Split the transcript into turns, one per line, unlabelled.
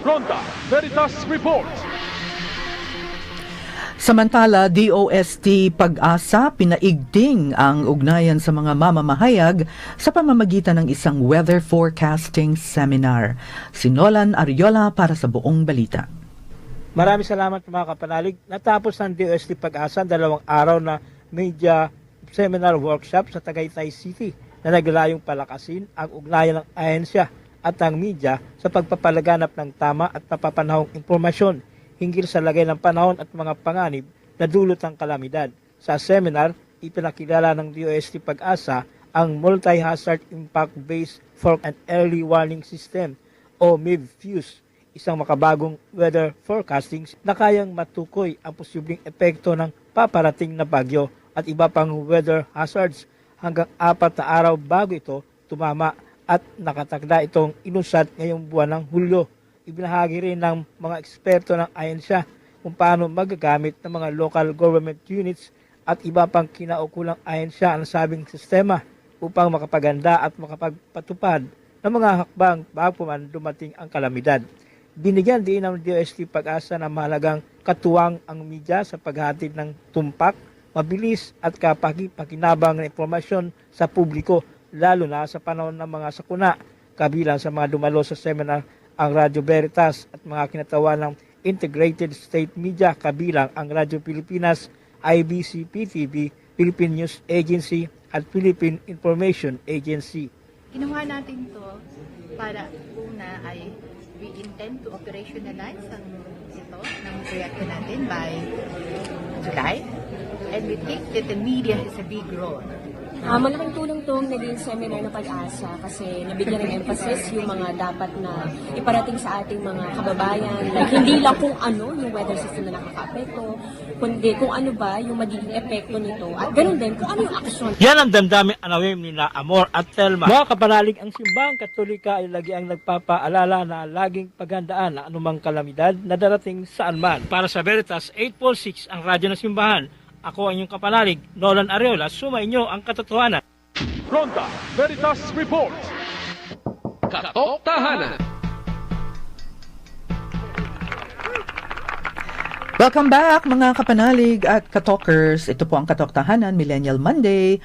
Ronda Veritas Report.
Samantala, DOST Pag-asa pinaigting ang ugnayan sa mga mamamahayag sa pamamagitan ng isang weather forecasting seminar. Si Nolan Ariola para sa buong balita.
Maraming salamat mga kapanalig. Natapos ng DOST Pag-asa 2 araw na media seminar workshop sa Tagaytay City na naglayong palakasin ang ugnayan ng ahensya at ang media sa pagpapalaganap ng tama at mapapanahong impormasyon hinggil sa lagay ng panahon at mga panganib na dulot ng kalamidad. Sa seminar, ipinakilala ng DOST Pag-asa ang Multi-Hazard Impact-Based Fork and Early Warning System o MIV-FUSE, isang makabagong weather forecasting na kayang matukoy ang posibleng epekto ng paparating na bagyo at iba pang weather hazards hanggang 4 na araw bago ito tumama at nakatakda itong inusad ngayong buwan ng Hulyo. Ibinahagi rin ng mga eksperto ng ahensya kung paano magagamit ng mga local government units at iba pang kinaukulang ahensya ang sabing sistema upang makapaganda at makapagpatupad ng mga hakbang bago man dumating ang kalamidad. Binigyan din ng DOST Pag-asa na mahalagang katuwang ang media sa paghatid ng tumpak, mabilis at kapaki-pakinabang na impormasyon sa publiko lalo na sa panahon ng mga sakuna. Kabilang sa mga dumalo sa seminar ang Radyo Veritas at mga kinatawan ng Integrated State Media kabilang ang Radyo Pilipinas, IBC-PTV, Philippine News Agency at Philippine Information Agency.
Ginawa natin to para una ay we intend to operationalize ang ito ng proyekto natin by July, and we think that the media has a big role.
Malaking tulong tong naging seminar ng Pag-asa kasi nabigyan ng emphasis yung mga dapat na iparating sa ating mga kababayan. Like, hindi lang kung ano yung weather system na nakaka-apekto, kundi kung ano ba yung magiging epekto nito at ganoon din kung ano yung aksyon.
Yan ang damdamin anawim ni na Amor at Telma. Mga kapanalig, ang simbang katolika ay lagi ang nagpapaalala na laging paghandaan ang anumang kalamidad na darating saan man. Para sa Veritas 846, ang radyo ng simbahan, ako ang inyong kapanalig, Nolan Ariola, sumainyo ang katotohanan.
Ronda Veritas Report. Katok Tahanan.
Welcome back mga kapanalig at katokers. Ito po ang Katok Tahanan Millennial Monday.